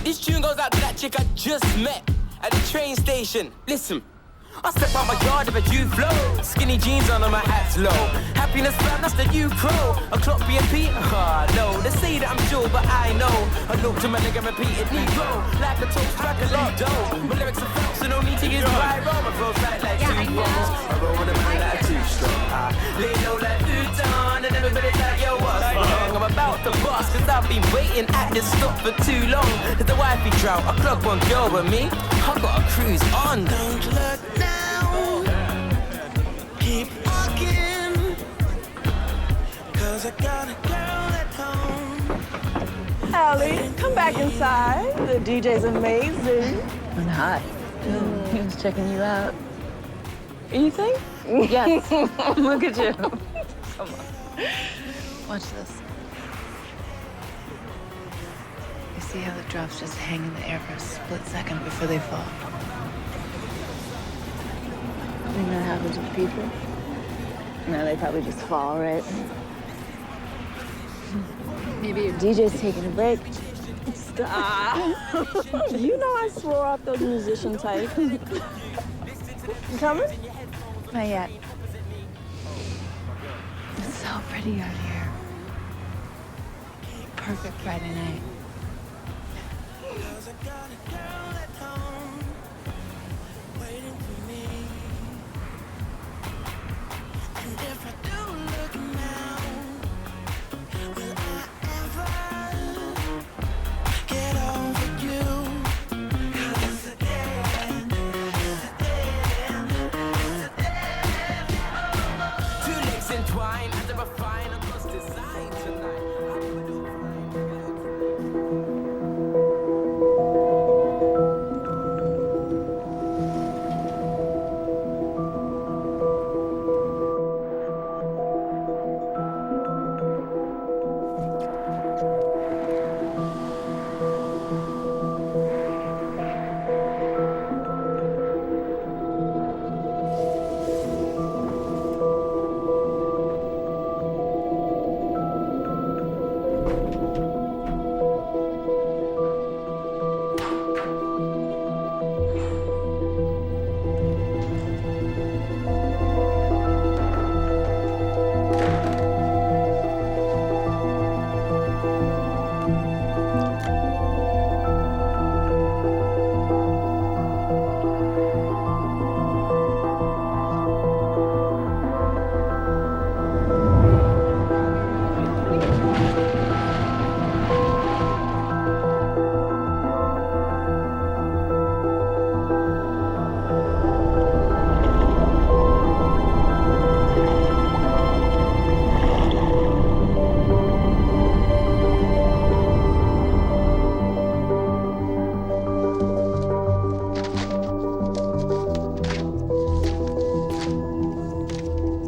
This tune goes out to that chick I just met at the train station. Listen. I step out my yard with a due flow. Skinny jeans on and my hat's low. Happiness fam, that's the new crow. A clock BNP? Ah, no. They say that I'm sure, but I know. I look to my nigga and repeat it, Negro. Like a toast, back a lot dough. My lyrics are felt, so no need to use my roll. My flow's like two bones. I roll with a man like a two-stroke. I lay low like Luton, and everybody's like, yo, what's wrong? I'm about to bust, cause I've been waiting at this stop for too long. Cause the wifey drought, I clock one girl with me. I got a cruise on. Don't look down. Keep walking, cause I got a girl at home. Allie, come back inside. The DJ's amazing. And hot. He was checking you out. You think? Yes. Look at you. Come on. Watch this. You see how the drops just hang in the air for a split second before they fall? You know what happens with people? No, they probably just fall, right? Maybe your DJ's taking a break. Stop. You know I swore off those musician type. You coming? Not yet. It's so pretty out here. Perfect Friday night.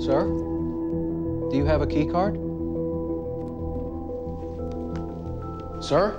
Sir, do you have a key card? Sir?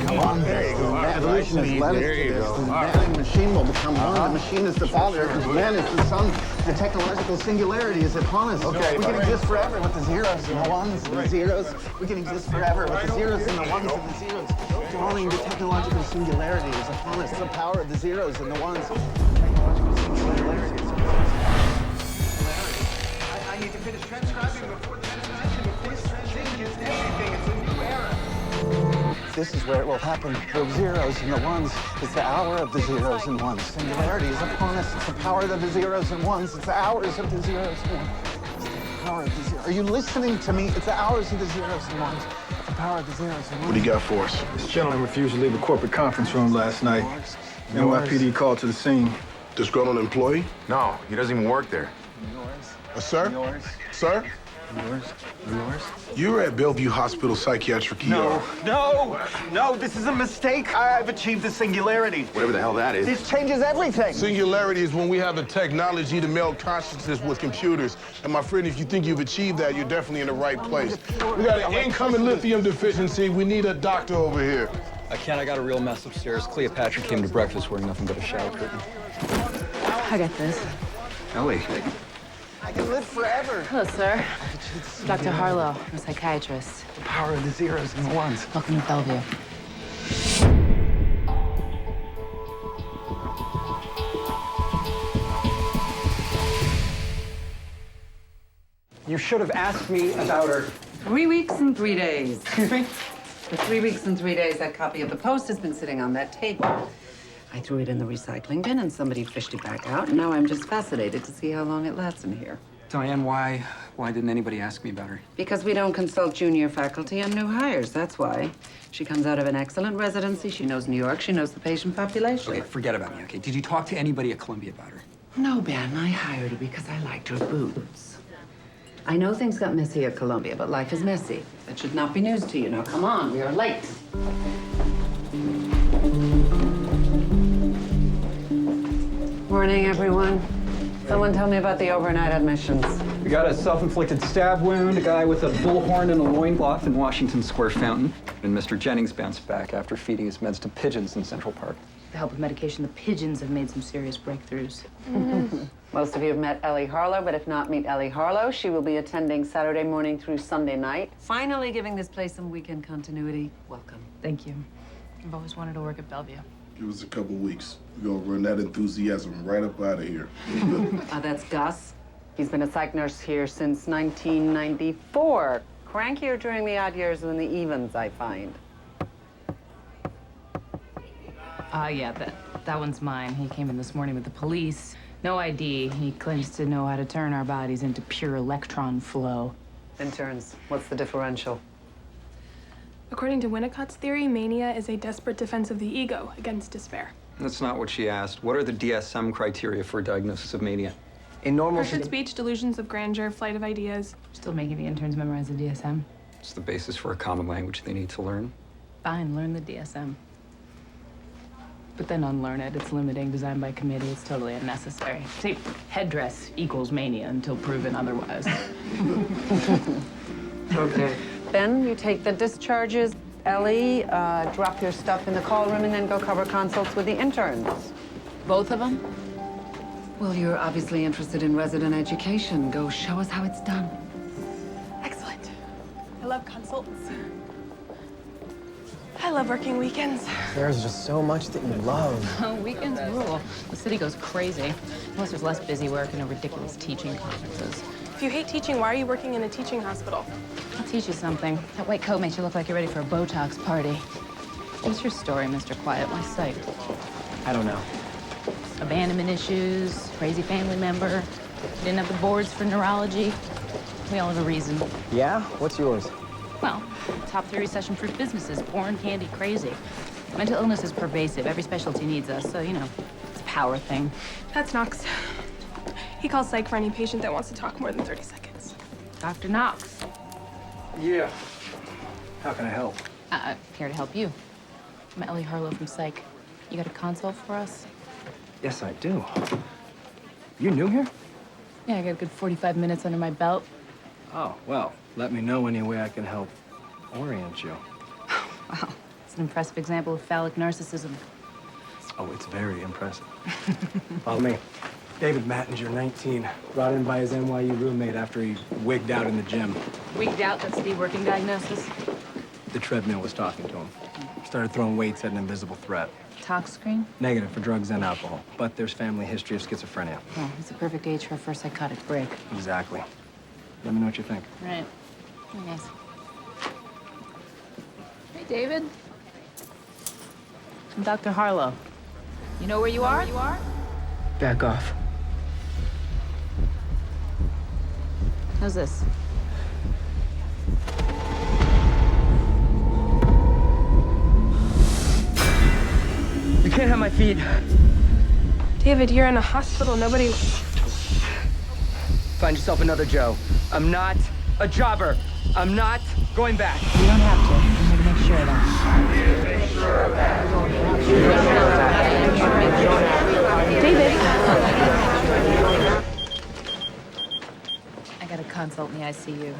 Come on, there you go. Evolution has led us to this. The man and machine will become one. The machine is the father, man is the son. The technological singularity is upon us. Okay, we can exist forever with the zeros and the ones and the zeros. We can exist forever with the zeros and the ones and the zeros. Drawing the technological singularity is upon us. The power of the zeros and the ones. Technological singularity is upon us. I need to finish transcribing before the next session. Before this changes everything. It's a new era. This is where it will happen. The zeros and the ones. It's the hour of the zeros and ones. Singularity is upon us. It's the power of the zeros and ones. It's the hours of the zeros and ones. It's the power of the zeros. Are you listening to me? It's the hours of the zeros and ones. It's the power of the zeros and ones. What do you got for us? This gentleman refused to leave the corporate conference room last night. NYPD called to the scene. Disgruntled employee? No, he doesn't even work there. Sir? Sir? Yours? You were at Bellevue Hospital Psychiatric ER. No, this is a mistake. I've achieved the singularity. Whatever the hell that is. This changes everything. Singularity is when we have the technology to meld consciousness with computers. And my friend, if you think you've achieved that, you're definitely in the right place. We got an incoming lithium deficiency. We need a doctor over here. I can't. I got a real mess upstairs. Cleopatra came to breakfast wearing nothing but a shower curtain. I got this. Ellie. I can live forever. Hello, sir. Dr. Harlow, I'm a psychiatrist. The power of the zeros and the ones. Welcome to Bellevue. You should have asked me about her. 3 weeks and 3 days. Excuse me? For 3 weeks and 3 days, that copy of the Post has been sitting on that table. I threw it in the recycling bin and somebody fished it back out, and now I'm just fascinated to see how long it lasts in here. Diane, why didn't anybody ask me about her? Because we don't consult junior faculty and new hires, that's why. She comes out of an excellent residency, she knows New York, she knows the patient population. Okay, forget about me, okay? Did you talk to anybody at Columbia about her? No, Ben, I hired her because I liked her boots. I know things got messy at Columbia, but life is messy. That should not be news to you. Now, come on, we are late. Morning, everyone. Someone tell me about the overnight admissions. We got a self-inflicted stab wound, a guy with a bullhorn and a loincloth in Washington Square Fountain, and Mr. Jennings bounced back after feeding his meds to pigeons in Central Park. With the help of medication, the pigeons have made some serious breakthroughs. Most of you have met Ellie Harlow, but if not, meet Ellie Harlow. She will be attending Saturday morning through Sunday night. Finally giving this place some weekend continuity. Welcome. Thank you. I've always wanted to work at Bellevue. Give us a couple weeks. We're gonna run that enthusiasm right up out of here. That's Gus. He's been a psych nurse here since 1994. Crankier during the odd years than the evens, I find. Yeah, that one's mine. He came in this morning with the police. No ID. He claims to know how to turn our bodies into pure electron flow. Interns, what's the differential? According to Winnicott's theory, mania is a desperate defense of the ego against despair. That's not what she asked. What are the DSM criteria for a diagnosis of mania? In normal... Pressured speech, delusions of grandeur, flight of ideas. Still making the interns memorize the DSM? It's the basis for a common language they need to learn. Fine, learn the DSM. But then unlearn it. It's limiting, designed by committee. It's totally unnecessary. See, headdress equals mania until proven otherwise. Okay. Ben, you take the discharges. Ellie, drop your stuff in the call room and then go cover consults with the interns. Both of them? Well, you're obviously interested in resident education. Go show us how it's done. Excellent. I love consults. I love working weekends. There's just so much that you love. Oh, weekends rule. The city goes crazy. Plus, there's less busy work and no ridiculous teaching conferences. If you hate teaching, why are you working in a teaching hospital? I'll teach you something. That white coat makes you look like you're ready for a Botox party. What's your story, Mr. Quiet? Why psych? I don't know. Abandonment issues, crazy family member, didn't have the boards for neurology. We all have a reason. Yeah? What's yours? Well, top 3 recession-proof businesses, porn, candy, crazy. Mental illness is pervasive. Every specialty needs us, so, you know, it's a power thing. That's Knox. He calls psych for any patient that wants to talk more than 30 seconds. Dr. Knox. Yeah. How can I help? I'm here to help you. I'm Ellie Harlow from Psych. You got a consult for us? Yes, I do. You new here? Yeah, I got a good 45 minutes under my belt. Oh, well, let me know any way I can help orient you. Wow, it's an impressive example of phallic narcissism. Oh, it's very impressive. Follow me. David Mattinger, 19, brought in by his NYU roommate after he wigged out in the gym. Wigged out, that's the working diagnosis. The treadmill was talking to him. Started throwing weights at an invisible threat. Tox screen? Negative for drugs and alcohol, but there's family history of schizophrenia. Oh, it's a perfect age for a first psychotic break. Exactly. Let me know what you think. Right. Very nice. Hey, David. I'm Dr. Harlow. You know where you are? Back off. How's this? You can't have my feet. David, you're in a hospital. Nobody... Find yourself another Joe. I'm not a jobber. I'm not going back. You don't have to. I'm here to make sure of that. David! I gotta consult in the ICU.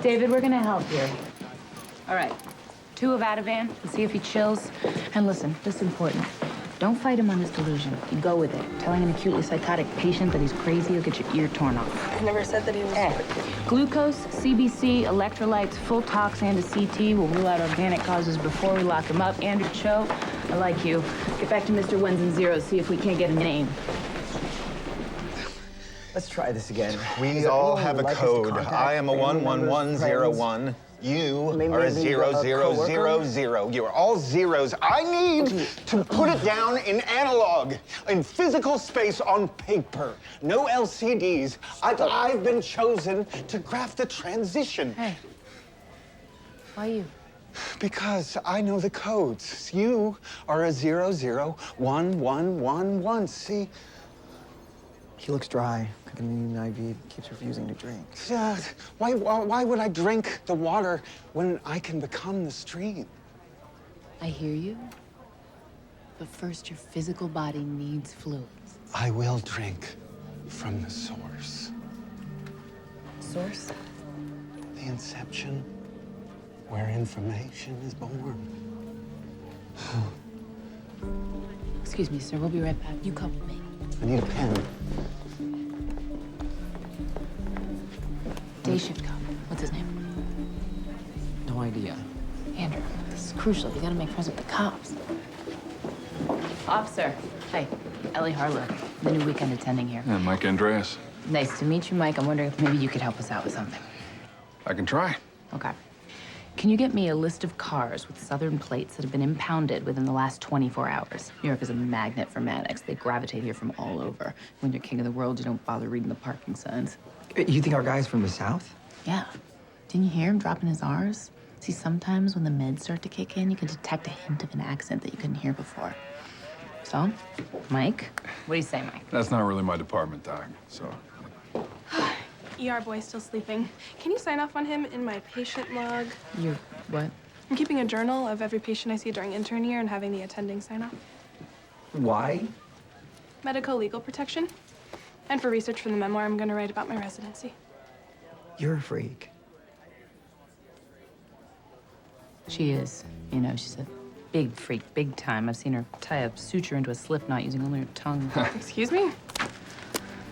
David, we're gonna help here. All right. 2 of Ativan, and see if he chills. And listen, this is important. Don't fight him on his delusion. You go with it. Telling an acutely psychotic patient that he's crazy will get your ear torn off. I never said that he was... Glucose, CBC, electrolytes, full tox, and a CT will rule out organic causes before we lock him up. Andrew Cho, I like you. Get back to Mr. Ones and Zeros, see if we can't get a name. Let's try this again. We all have a code. I am a 11101. You are a 0000. You are all zeros. I need to put it down in analog, in physical space on paper. No LCDs. I've been chosen to craft the transition. Hey, why you? Because I know the codes. You are a 001111. See? He looks dry. Cooking an IV keeps refusing to drink. Why would I drink the water when I can become the stream? I hear you. But first, your physical body needs fluids. I will drink from the source. Source? The inception, where information is born. Excuse me, sir. We'll be right back. You come with me. I need a pen. Day shift cop. What's his name? No idea. Andrew, this is crucial. You gotta make friends with the cops. Officer. Hey, Ellie Harlow, the new weekend attending here. Yeah, Mike Andreas. Nice to meet you, Mike. I'm wondering if maybe you could help us out with something. I can try. Okay. Can you get me a list of cars with Southern plates that have been impounded within the last 24 hours? New York is a magnet for Maddox. They gravitate here from all over. When you're king of the world, you don't bother reading the parking signs. You think our guy's from the South? Yeah. Didn't you hear him dropping his R's? See, sometimes when the meds start to kick in, you can detect a hint of an accent that you couldn't hear before. So, Mike, what do you say, Mike? That's not really my department, Doc, so. ER boy still sleeping. Can you sign off on him in my patient log? Your what? I'm keeping a journal of every patient I see during intern year and having the attending sign off. Why? Medical legal protection. And for research for the memoir I'm gonna write about my residency. You're a freak. She is. You know, she's a big freak, big time. I've seen her tie a suture into a slip knot using only her tongue. Excuse me?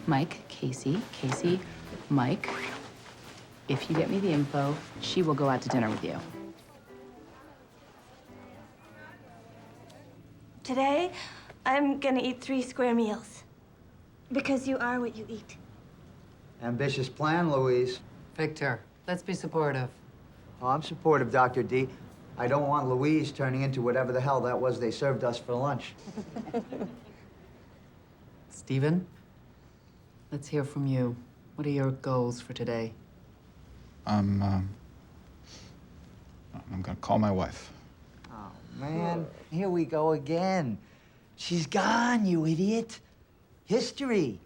Mike, Casey, Mike, if you get me the info, she will go out to dinner with you. Today, I'm gonna eat 3 square meals. Because you are what you eat. Ambitious plan, Louise. Victor, let's be supportive. Oh, I'm supportive, Dr. D. I don't want Louise turning into whatever the hell that was they served us for lunch. Stephen, let's hear from you. What are your goals for today? I'm gonna call my wife. Oh, man, here we go again. She's gone, you idiot. History.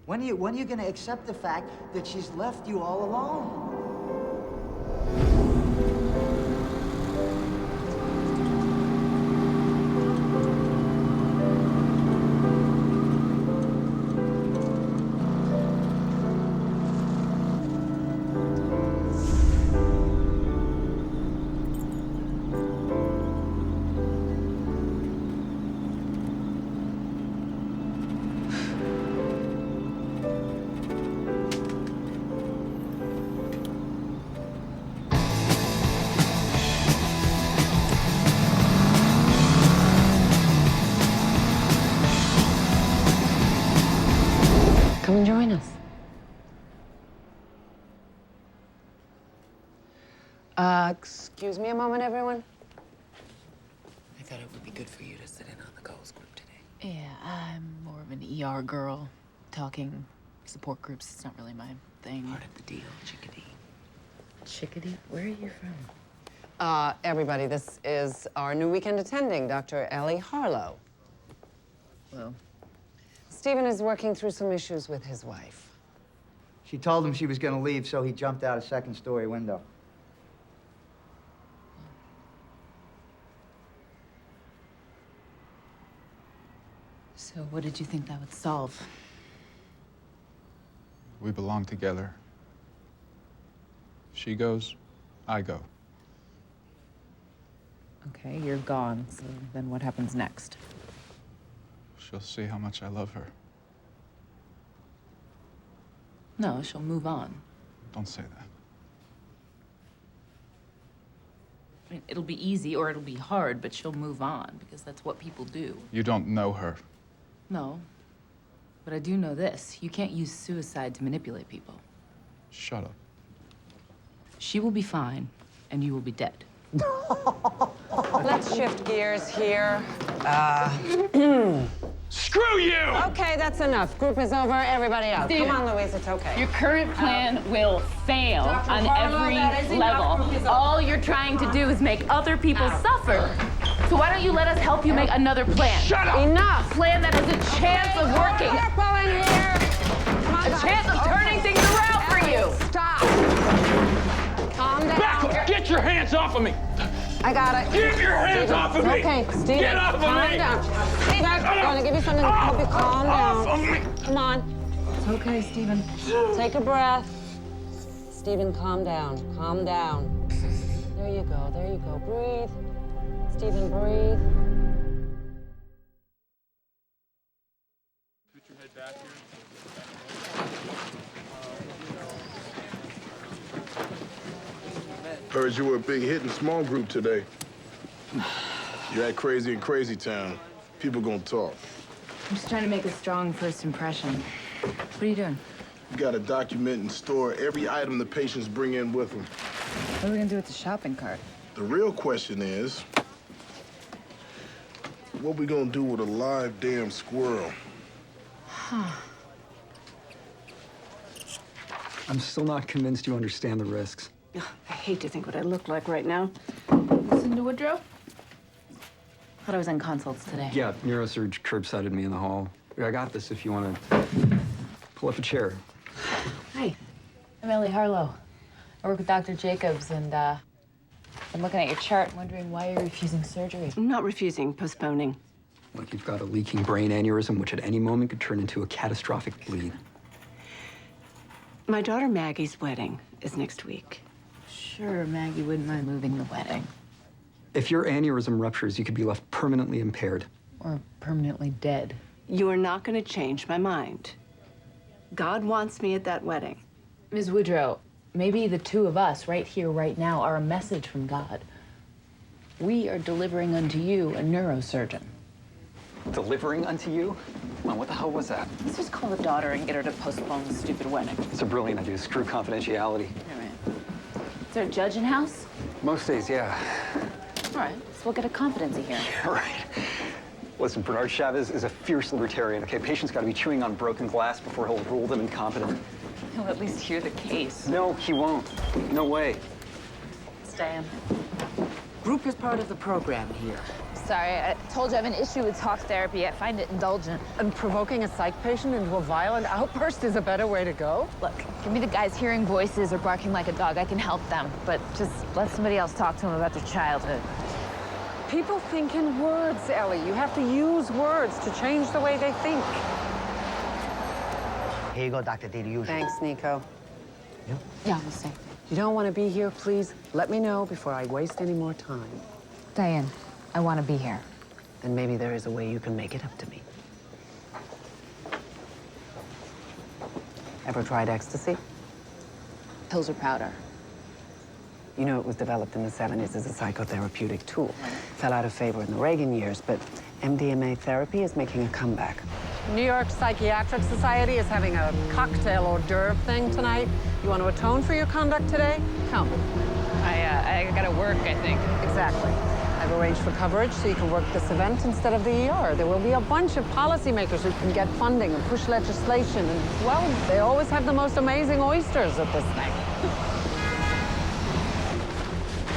When are you gonna accept the fact that she's left you all alone? Come and join us. Excuse me a moment, everyone. I thought it would be good for you to sit in on the goals group today. Yeah, I'm more of an ER girl. Talking support groups, it's not really my thing. Part of the deal, chickadee. Chickadee? Where are you from? Everybody, this is our new weekend attending, Dr. Ellie Harlow. Well, Stephen is working through some issues with his wife. She told him she was gonna leave, so he jumped out a second-story window. So what did you think that would solve? We belong together. If she goes, I go. Okay, you're gone, so then what happens next? She'll see how much I love her. No, she'll move on. Don't say that. I mean, it'll be easy or it'll be hard, but she'll move on because that's what people do. You don't know her. No, but I do know this. You can't use suicide to manipulate people. Shut up. She will be fine, and you will be dead. Let's shift gears here. Screw you! Okay, that's enough. Group is over. Everybody out. Steven, Come on, Louise. It's okay. Your current plan will fail Dr. on Harlow, every that is enough. Group is level. over. All you're trying to do is make other people suffer. So why don't you let us help you make another plan? Shut up! Enough! Plan that has a chance of working. Careful in here. Come on, A guys. chance of turning things around for you. Stop. Calm down. Back up! Get your hands off of me! I got it. Get your hands Steven, off of me! Okay, Steven, Get off of calm me! down. Steven, I'm gonna give you something to help you calm Off down. of me! Come on. It's okay, Steven. Take a breath. Steven, calm down. Calm down. There you go. There you go. Breathe. Steven, breathe. Put your head back here. Heard you were a big hit in small group today. You're at Crazy in Crazy Town. People gonna talk. I'm just trying to make a strong first impression. What are you doing? You gotta document and store every item the patients bring in with them. What are we gonna do with the shopping cart? The real question is, what we gonna do with a live damn squirrel? I'm still not convinced you understand the risks. I hate to think what I look like right now. Listen to Woodrow? Thought I was on consults today. Yeah, neurosurge curbsided me in the hall. I got this if you want to pull up a chair. Hi. I'm Ellie Harlow. I work with Dr. Jacobs, and I'm looking at your chart, wondering why you're refusing surgery. I'm not refusing, postponing. Like you've got a leaking brain aneurysm, which at any moment could turn into a catastrophic bleed. My daughter Maggie's wedding is next week. Sure, Maggie wouldn't mind moving the wedding. If your aneurysm ruptures, you could be left permanently impaired. Or permanently dead. You are not going to change my mind. God wants me at that wedding. Ms. Woodrow, maybe the two of us right here, right now, are a message from God. We are delivering unto you a neurosurgeon. Delivering unto you? Come on, what the hell was that? Let's just call the daughter and get her to postpone the stupid wedding. It's a brilliant idea. Screw confidentiality. All right. Is there a judge in house? Most days, yeah. All right, so we'll get a competency hearing. All right. Listen, Bernard Chavez is a fierce libertarian, okay? Patients got to be chewing on broken glass before he'll rule them incompetent. He'll at least hear the case. No, he won't. No way. It's Diane. Group is part of the program here. Sorry, I told you I have an issue with talk therapy. I find it indulgent. And provoking a psych patient into a violent outburst is a better way to go? Look, give me the guys hearing voices or barking like a dog. I can help them, but just let somebody else talk to them about their childhood. People think in words, Ellie. You have to use words to change the way they think. Here you go, Dr. D, to use. Thanks, Nico. Yeah, we'll see. You don't want to be here, please let me know before I waste any more time. Diane, I want to be here. And maybe there is a way you can make it up to me. Ever tried ecstasy? Pills or powder? You know, it was developed in the 70s as a psychotherapeutic tool. Fell out of favor in the Reagan years, but MDMA therapy is making a comeback. New York Psychiatric Society is having a cocktail hors d'oeuvre thing tonight. You want to atone for your conduct today? Come. I gotta work, I think. Exactly. I've arranged for coverage so you can work this event instead of the ER. There will be a bunch of policymakers who can get funding and push legislation. And, well, they always have the most amazing oysters at this thing.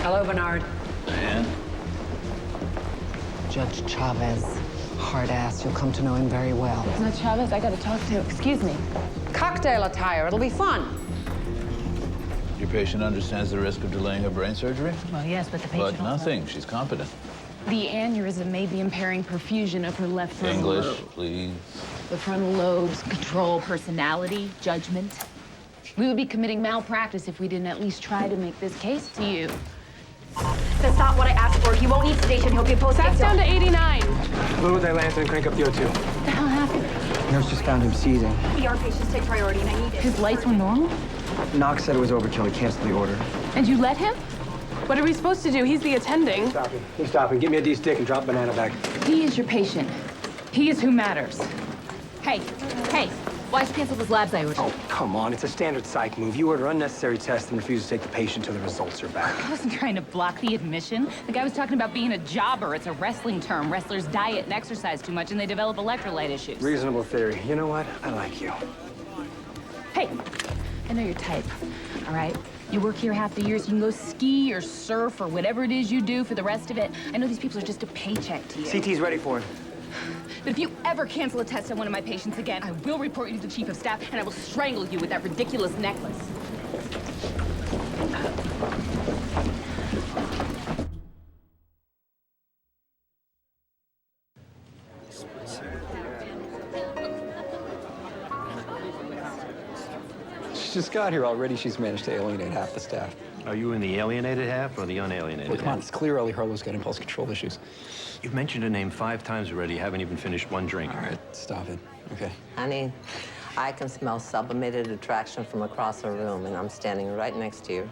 Hello, Bernard. Diane? Judge Chavez. Hard ass. You'll come to know him very well. It's not Chavez. I gotta talk to. Excuse me. Cocktail attire. It'll be fun. Your patient understands the risk of delaying her brain surgery? Well, yes, but the patient But nothing. She's competent. The aneurysm may be impairing perfusion of her left frontal English, lobe. please. The frontal lobes control personality, judgment. We would be committing malpractice if we didn't at least try to make this case to you. That's not what I asked for. He won't need sedation. He'll be post. That's down to 89. Blow with Dilantin and crank up the O2. What the hell happened? Nurse just found him seizing. ER patients take priority, and I need it. His lights were normal? Knox said it was overkill. He canceled the order. And you let him? What are we supposed to do? He's the attending. Stop him. You stop him. Give me a D-stick and drop banana bag. He is your patient. He is who matters. Hey, why'd you cancel those labs I ordered? Oh, come on. It's a standard psych move. You order unnecessary tests and refuse to take the patient till the results are back. I wasn't trying to block the admission. The guy was talking about being a jobber. It's a wrestling term. Wrestlers diet and exercise too much, and they develop electrolyte issues. Reasonable theory. You know what? I like you. Hey, I know your type, all right? You work here half the year so you can go ski or surf or whatever it is you do for the rest of it. I know these people are just a paycheck to you. CT's ready for it. But if you ever cancel a test on one of my patients again, I will report you to the chief of staff and I will strangle you with that ridiculous necklace. She just got here already. She's managed to alienate half the staff. Are you in the alienated half or the unalienated Well, come on, half? it's clear Ellie Harlow's got impulse control issues. You've mentioned her name 5 times already. You haven't even finished one drink. All right, stop it. Okay. Honey, I can smell sublimated attraction from across the room, and I'm standing right next to you.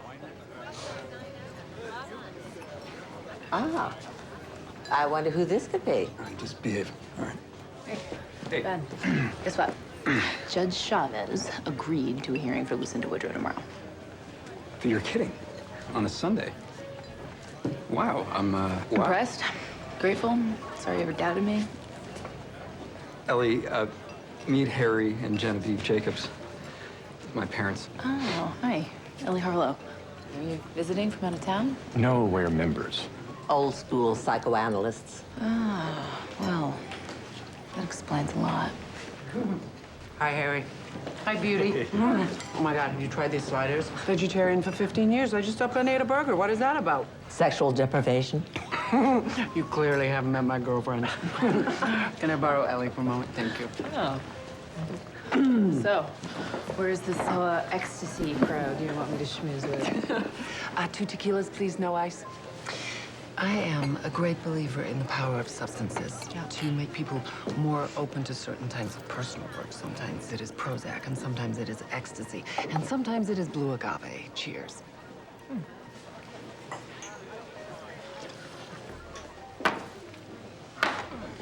Ah, I wonder who this could be. All right, just behave. All right. Hey. Ben, guess what? Judge Chavez agreed to a hearing for Lucinda Woodrow tomorrow. You're kidding. On a Sunday. Wow, I'm, Impressed? Grateful? Sorry you ever doubted me? Ellie, meet Harry and Genevieve Jacobs. My parents. Oh, hi. Ellie Harlow. Are you visiting from out of town? No, we're members. Old school psychoanalysts. Ah, well, that explains a lot. Hi, Harry. Hi, beauty. Oh my God, have you tried these sliders? Vegetarian for 15 years. I just up and ate a burger. What is that about? Sexual deprivation. You clearly haven't met my girlfriend. Can I borrow Ellie for a moment? Thank you. Oh. So, where's this ecstasy crowd you want me to schmooze with? 2 tequilas, please, no ice. I am a great believer in the power of substances to make people more open to certain types of personal work. Sometimes it is Prozac, and sometimes it is ecstasy, and sometimes it is blue agave. Cheers.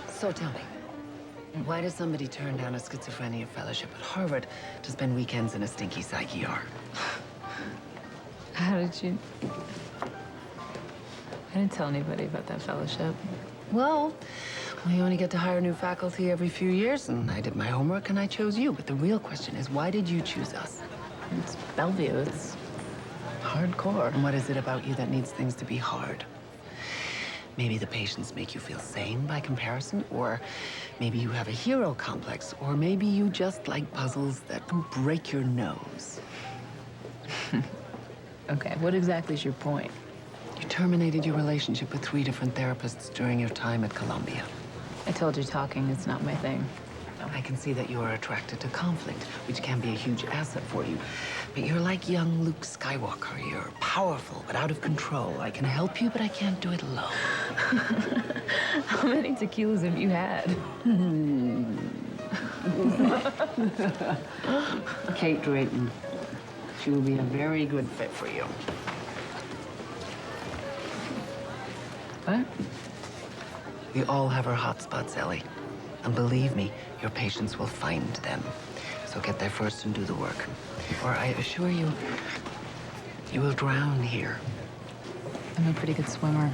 So tell me, why does somebody turn down a schizophrenia fellowship at Harvard to spend weekends in a stinky psych ER? How did you... I didn't tell anybody about that fellowship. Well, we only get to hire new faculty every few years, and I did my homework and I chose you. But the real question is, why did you choose us? It's Bellevue. It's hardcore. And what is it about you that needs things to be hard? Maybe the patients make you feel sane by comparison, or maybe you have a hero complex, or maybe you just like puzzles that break your nose. Okay, what exactly is your point? You terminated your relationship with 3 different therapists during your time at Columbia. I told you talking is not my thing. I can see that you are attracted to conflict, which can be a huge asset for you. But you're like young Luke Skywalker. You're powerful, but out of control. I can help you, but I can't do it alone. How many tequilas have you had? Kate Drayton. She will be a very good fit for you. What? We all have our hot spots, Ellie. And believe me, your patients will find them. So get there first and do the work. Or I assure you, you will drown here. I'm a pretty good swimmer.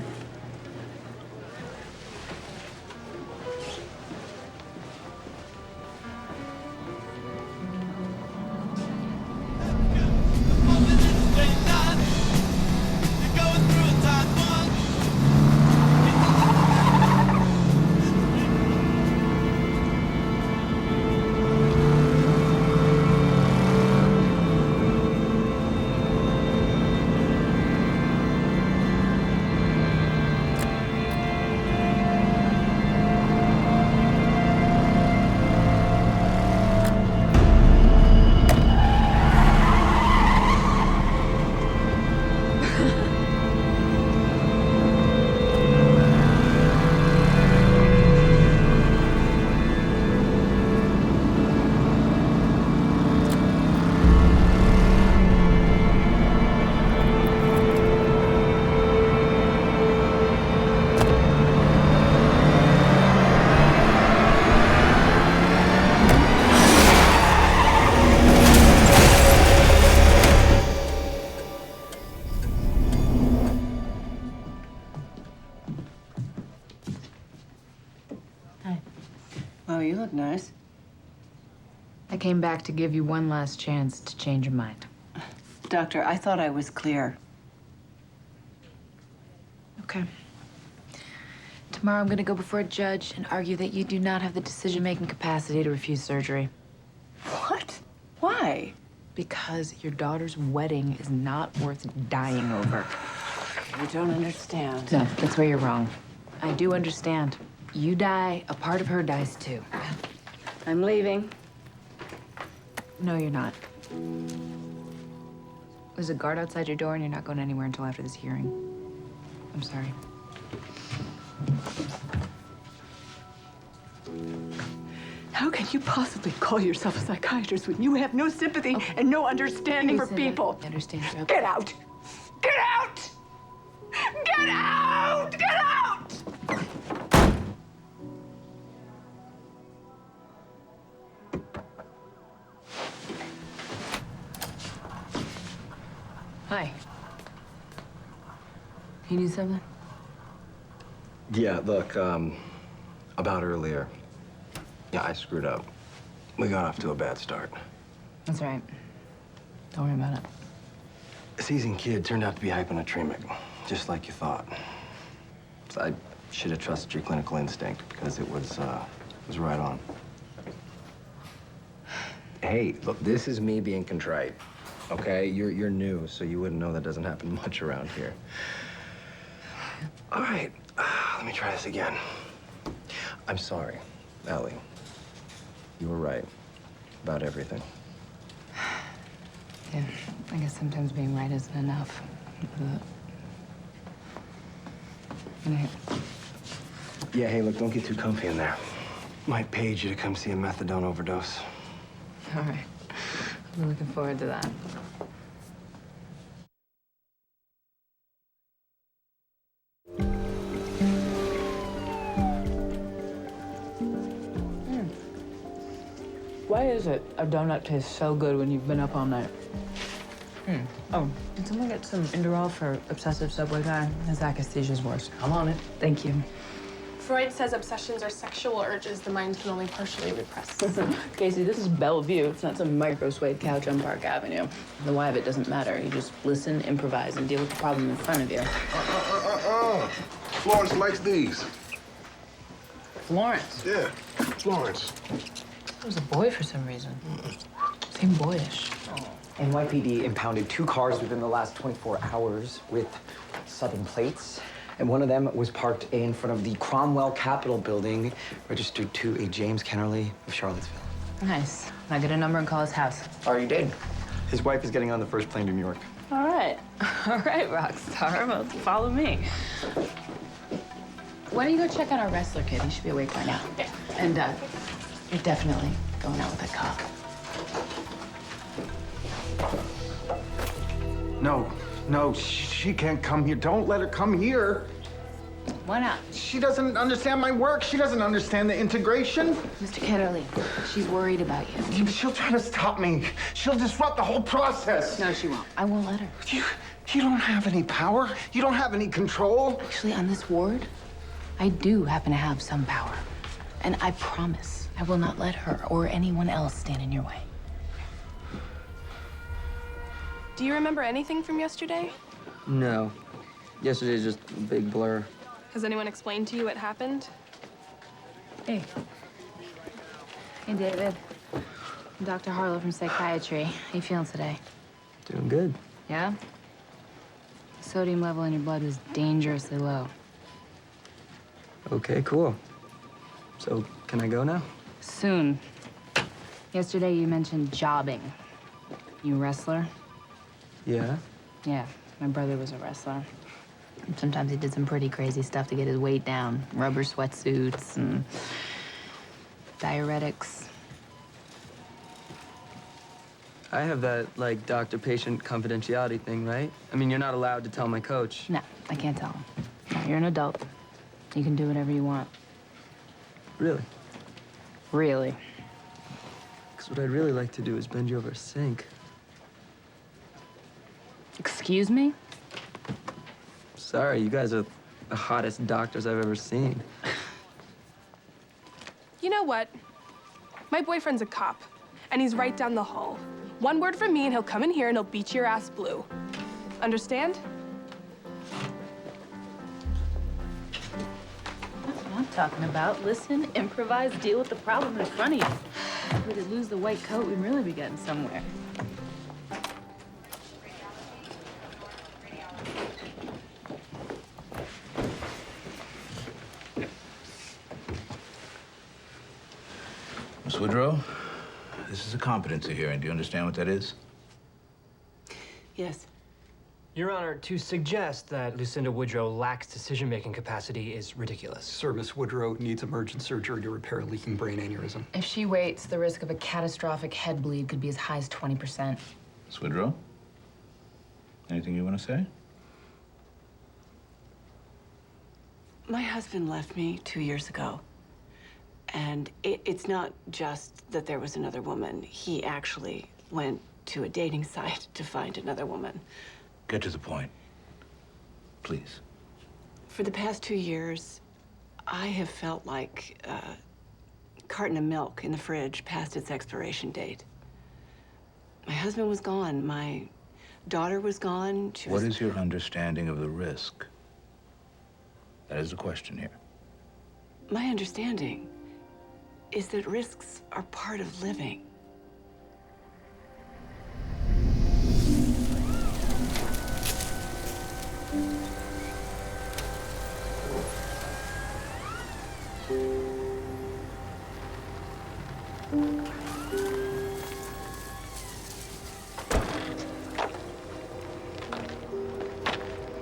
Oh, you look nice. I came back to give you one last chance to change your mind. Doctor, I thought I was clear. Okay. Tomorrow I'm gonna go before a judge and argue that you do not have the decision-making capacity to refuse surgery. What? Why? Because your daughter's wedding is not worth dying over. You don't understand. No, that's where you're wrong. I do understand. You die, a part of her dies too. I'm leaving. No, you're not. There's a guard outside your door and you're not going anywhere until after this hearing. I'm sorry. How can you possibly call yourself a psychiatrist when you have no sympathy and no understanding for people? I understand. Get out! Get out! Get out! Get out! Hi. You need something? Yeah, look, about earlier. Yeah, I screwed up. We got off to a bad start. That's all right. Don't worry about it. A seasoned kid turned out to be hyponatremic, just like you thought. So I should have trusted your clinical instinct because it was right on. Hey, look, this is me being contrite, okay? You're new, so you wouldn't know that doesn't happen much around here. All right, let me try this again. I'm sorry, Allie. You were right about everything. Yeah, I guess sometimes being right isn't enough. Yeah, hey, look, don't get too comfy in there. Might page you to come see a methadone overdose. All right. I'm looking forward to that. Why is it a donut tastes so good when you've been up all night? Oh, did someone get some Inderal for obsessive subway guy? His akathisia's worse. I'm on it. Thank you. Freud says obsessions are sexual urges the mind can only partially repress. Casey, this is Bellevue. It's not some micro-suede couch on Park Avenue. The why of it doesn't matter. You just listen, improvise, and deal with the problem in front of you. Florence likes these. Florence? Yeah, Florence. It was a boy for some reason. Seemed boyish. NYPD impounded 2 cars within the last 24 hours with Southern plates. And one of them was parked in front of the Cromwell Capitol building, registered to a James Kennerly of Charlottesville. Nice. Now get a number and call his house. Already did. His wife is getting on the first plane to New York. All right. All right, Rockstar. Well, follow me. Why don't you go check out our wrestler kid? He should be awake by now. Yeah. And, you're definitely going out with that cop. No, she can't come here. Don't let her come here. Why not? She doesn't understand my work. She doesn't understand the integration. Mr. Kennerly, she's worried about you. She'll try to stop me. She'll disrupt the whole process. No, she won't. I won't let her. You don't have any power. You don't have any control. Actually, on this ward, I do happen to have some power. And I promise I will not let her or anyone else stand in your way. Do you remember anything from yesterday? No. Yesterday's just a big blur. Has anyone explained to you what happened? Hey. Hey, David. I'm Dr. Harlow from psychiatry. How you feeling today? Doing good. Yeah? The sodium level in your blood was dangerously low. Okay, cool. So, can I go now? Soon. Yesterday you mentioned jobbing. You a wrestler? Yeah. Yeah, my brother was a wrestler. Sometimes he did some pretty crazy stuff to get his weight down. Rubber sweatsuits and diuretics. I have that, like, doctor-patient confidentiality thing, right? I mean, you're not allowed to tell my coach. No, I can't tell him. No, you're an adult. You can do whatever you want. Really? Really? Because what I'd really like to do is bend you over a sink. Excuse me? Sorry, you guys are the hottest doctors I've ever seen. You know what? My boyfriend's a cop, and he's right down the hall. One word from me, and he'll come in here and he'll beat your ass blue. Understand? That's what I'm talking about. Listen, improvise, deal with the problem in front of you. If we could lose the white coat, we'd really be getting somewhere. Miss Woodrow, this is a competency hearing. Do you understand what that is? Yes. Your Honor, to suggest that Lucinda Woodrow lacks decision-making capacity is ridiculous. Sir, Miss Woodrow needs emergent surgery to repair a leaking brain aneurysm. If she waits, the risk of a catastrophic head bleed could be as high as 20%. Miss Woodrow, anything you want to say? My husband left me 2 years ago. And it's not just that there was another woman. He actually went to a dating site to find another woman. Get to the point, please. For the past 2 years, I have felt like a carton of milk in the fridge past its expiration date. My husband was gone. My daughter was gone. What is your understanding of the risk? That is the question here. My understanding is that risks are part of living.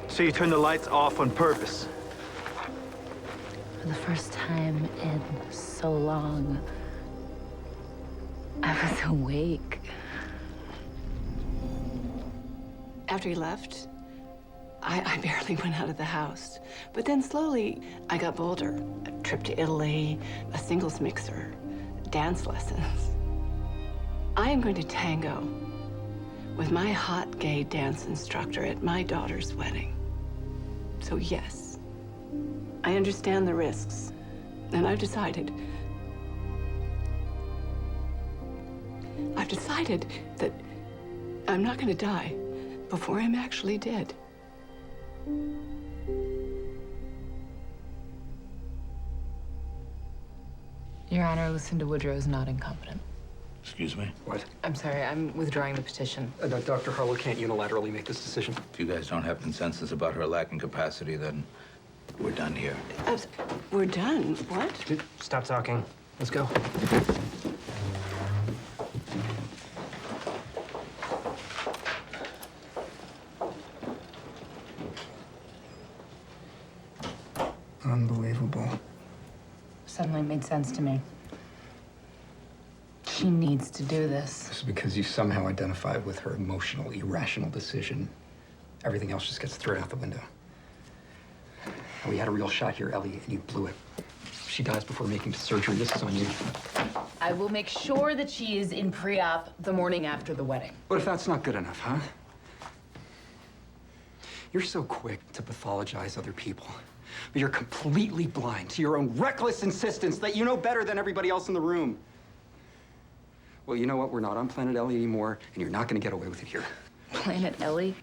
So you turned the lights off on purpose? For the first time in so long, I was awake. After he left, I barely went out of the house. But then slowly, I got bolder. A trip to Italy, a singles mixer, dance lessons. I am going to tango with my hot gay dance instructor at my daughter's wedding. So yes, I understand the risks, and I've decided that I'm not going to die before I'm actually dead. Your Honor, Lucinda Woodrow is not incompetent. Excuse me? What? I'm sorry, I'm withdrawing the petition. Dr. Harlow can't unilaterally make this decision. If you guys don't have consensus about her lacking capacity, then we're done here. We're done? What? Stop talking. Let's go. Unbelievable. Suddenly made sense to me. She needs to do this. This is because you somehow identified with her emotional, irrational decision. Everything else just gets thrown out the window. And we had a real shot here, Ellie, and you blew it. If she dies before making the surgery, this is on you. I will make sure that she is in pre-op the morning after the wedding. What if that's not good enough, huh? You're so quick to pathologize other people, but you're completely blind to your own reckless insistence that you know better than everybody else in the room. Well, you know what? We're not on Planet Ellie anymore, and you're not going to get away with it here. Planet Ellie?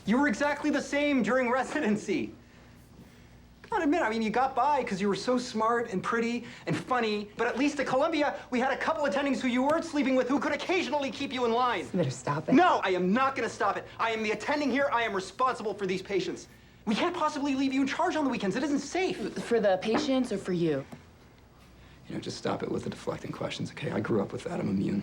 You were exactly the same during residency. Come on, admit, I mean, you got by because you were so smart and pretty and funny, but at least at Columbia, we had a couple attendings who you weren't sleeping with who could occasionally keep you in line. You better stop it. No, I am not going to stop it. I am the attending here. I am responsible for these patients. We can't possibly leave you in charge on the weekends. It isn't safe. For the patients or for you? You know, just stop it with the deflecting questions, okay? I grew up with that. I'm immune.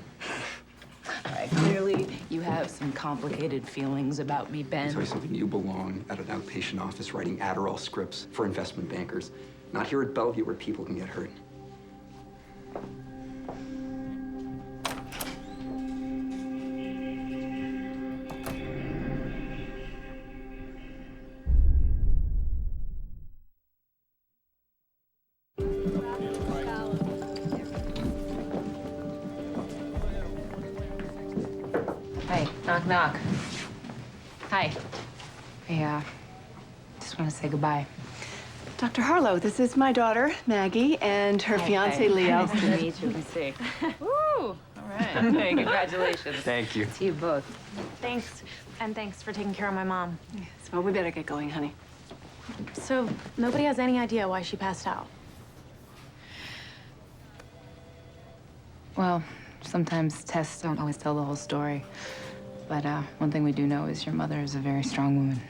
All right, clearly you have some complicated feelings about me, Ben. I'll tell you something. You belong at an outpatient office writing Adderall scripts for investment bankers, not here at Bellevue where people can get hurt. Hey, knock, knock. Hi. I just want to say goodbye. Dr. Harlow, this is my daughter, Maggie, and her fiance, Leo. Nice to meet you. Let's see. Woo! All right. Hey, congratulations. Thank you. To you both. Thanks. And thanks for taking care of my mom. Yes, well, we better get going, honey. So, nobody has any idea why she passed out? Well, sometimes tests don't always tell the whole story. But one thing we do know is your mother is a very strong woman.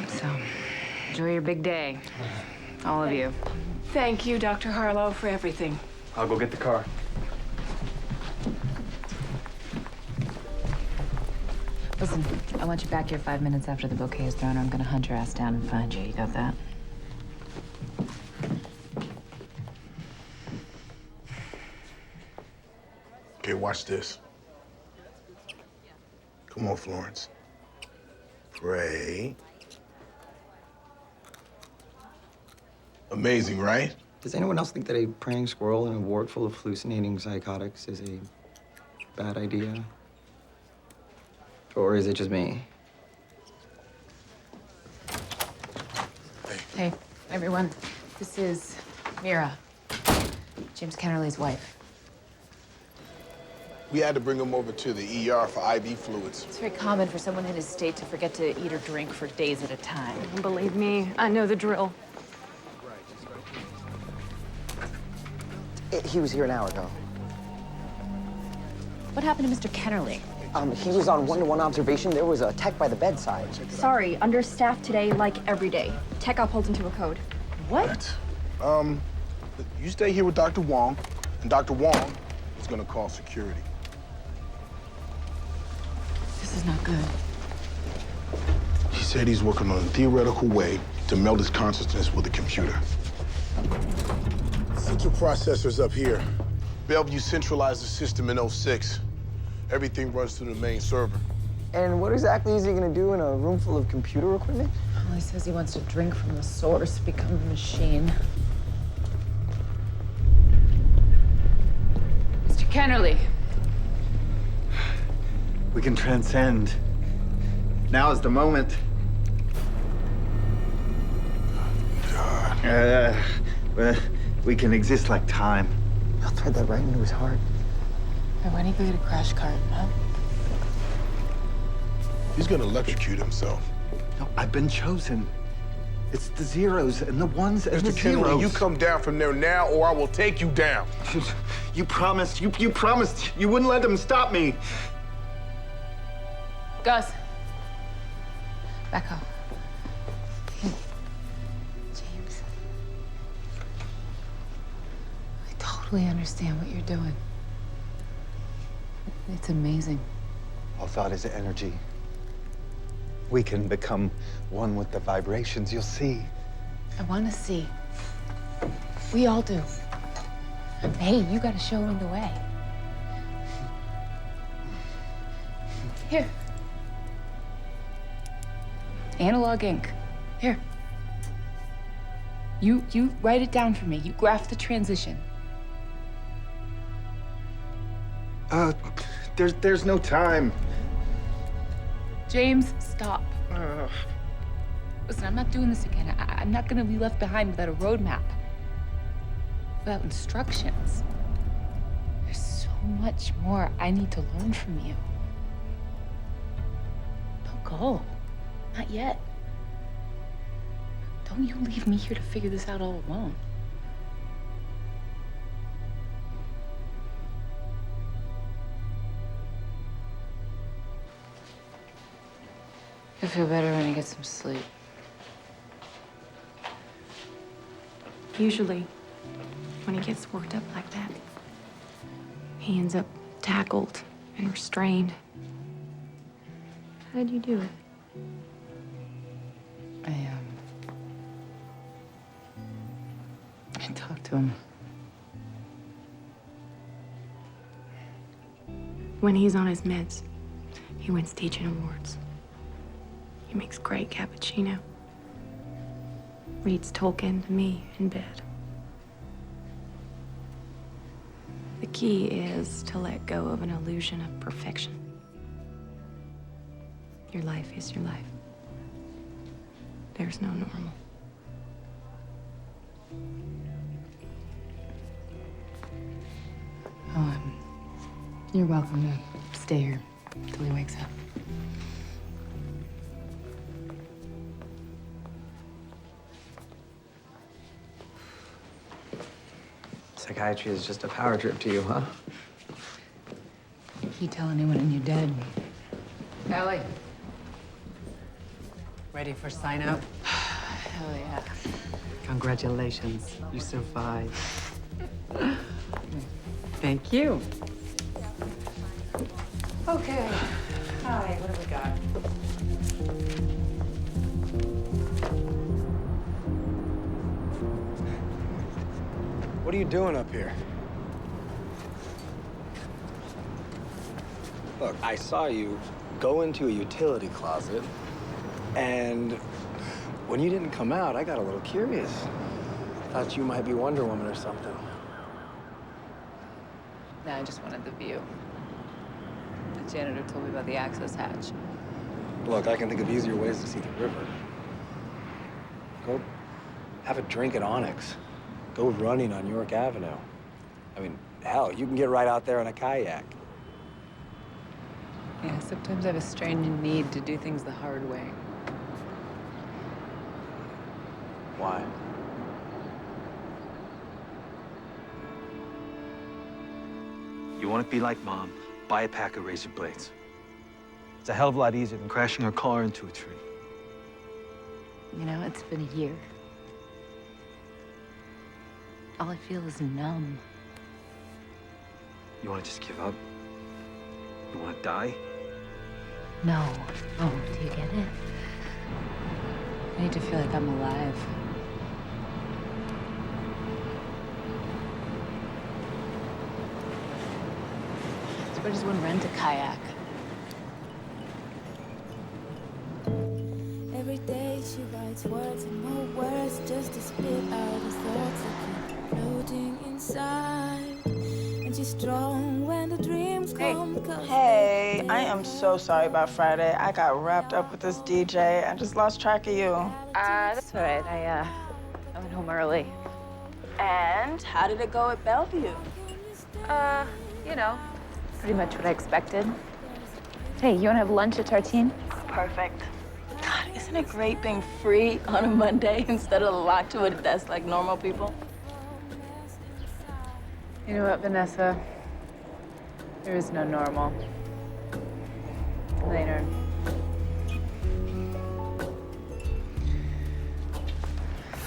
So, enjoy your big day. All of you. Thank you, Dr. Harlow, for everything. I'll go get the car. Listen, I want you back here 5 minutes after the bouquet is thrown. I'm gonna hunt your ass down and find you. You got that? Okay, watch this. Come on, Florence. Pray. Amazing, right? Does anyone else think that a praying squirrel in a ward full of hallucinating psychotics is a bad idea? Or is it just me? Hey, everyone. This is Mira, James Kennerly's wife. We had to bring him over to the ER for IV fluids. It's very common for someone in his state to forget to eat or drink for days at a time. Believe me, I know the drill. He was here an hour ago. What happened to Mr. Kennerly? He was on one-to-one observation. There was a tech by the bedside. Sorry, understaffed today like every day. Tech got pulled into a code. What? You stay here with Dr. Wong, and Dr. Wong is gonna call security. This is not good. He said he's working on a theoretical way to meld his consciousness with a computer. Central processor's up here. Bellevue centralized the system in '06. Everything runs through the main server. And what exactly is he gonna do in a room full of computer equipment? Well, he says he wants to drink from the source, become a machine. Mr. Kennerly. We can transcend. Now is the moment. God. We can exist like time. I'll thread that right into his heart. Hey, why don't you go get a crash cart, huh? He's gonna electrocute himself. No, I've been chosen. It's the zeros and the ones and the Mr. Kennedy, zeros. you come down from there now, or I will take you down. You promised. You promised you wouldn't let them stop me. Gus. Back up. James. I totally understand what you're doing. It's amazing. All thought is energy. We can become one with the vibrations. You'll see. I want to see. We all do. Hey, you got to show him the way. Here. Analog ink. Here. You write it down for me. You graph the transition. There's no time. James, stop. Listen, I'm not doing this again. I'm not gonna be left behind without a roadmap. Without instructions. There's so much more I need to learn from you. Don't go. Not yet. Don't you leave me here to figure this out all alone. You'll feel better when you get some sleep. Usually, when he gets worked up like that, he ends up tackled and restrained. How did you do it? I talked to him. When he's on his meds, he wins teaching awards. He makes great cappuccino. Reads Tolkien to me in bed. The key is to let go of an illusion of perfection. Your life is your life. There's no normal. Oh, you're welcome to stay here till he wakes up. Psychiatry is just a power trip to you, huh? You tell anyone and you're dead. Ellie. Ready for sign up? Hell yeah. Congratulations, you survived. Thank you. Okay. Hi, what have we got? What are you doing up here? Look, I saw you go into a utility closet, and when you didn't come out, I got a little curious. Thought you might be Wonder Woman or something. No, I just wanted the view. The janitor told me about the access hatch. Look, I can think of easier ways to see the river. Go have a drink at Onyx. Go running on York Avenue. I mean, hell, you can get right out there in a kayak. Yeah, sometimes I have a strange need to do things the hard way. Why? You want to be like Mom? Buy a pack of razor blades. It's a hell of a lot easier than crashing her car into a tree. You know, it's been a year. All I feel is numb. You want to just give up? You want to die? No. Oh, do you get it? I need to feel like I'm alive. So where does one rent a kayak? Every day she writes words and more words just to spit out the thoughts that keep floating inside. And she's strong when the dreams come. Hey, I am so sorry about Friday. I got wrapped up with this DJ. I just lost track of you. That's all right. I went home early. And how did it go at Bellevue? You know, pretty much what I expected. Hey, you wanna have lunch at Tartine? Perfect. God, isn't it great being free on a Monday instead of locked to a desk like normal people? You know what, Vanessa? There is no normal. Later.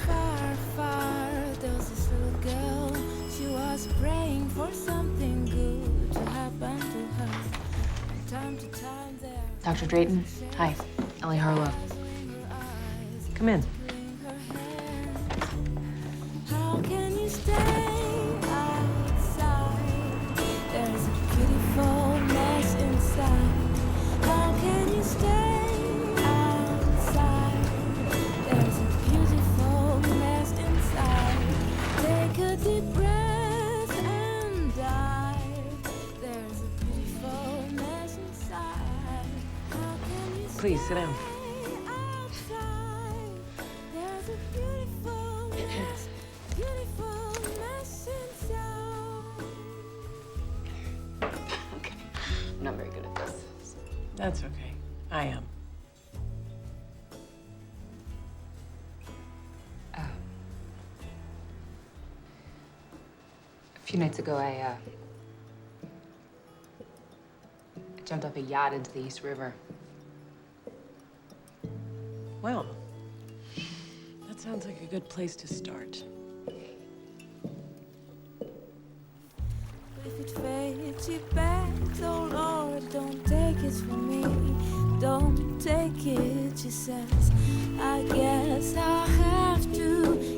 Far, far, there was this little girl. She was praying for something good to happen to her. From time to time there. Dr. Drayton, hi. Ellie Harlow. Come in. How can you stay outside? There's a beautiful mess inside. How can you stay outside? There's a beautiful mess inside. Take a deep breath and dive. There's a beautiful mess inside. How can you Please sit down. There's a beautiful mess, beautiful mess inside. I'm not very good at this. That's okay. I am. A few nights ago, I jumped off a yacht into the East River. Well, that sounds like a good place to start. If it fades you back, oh Lord, don't take it from me. Don't take it, she says. I guess I'll have to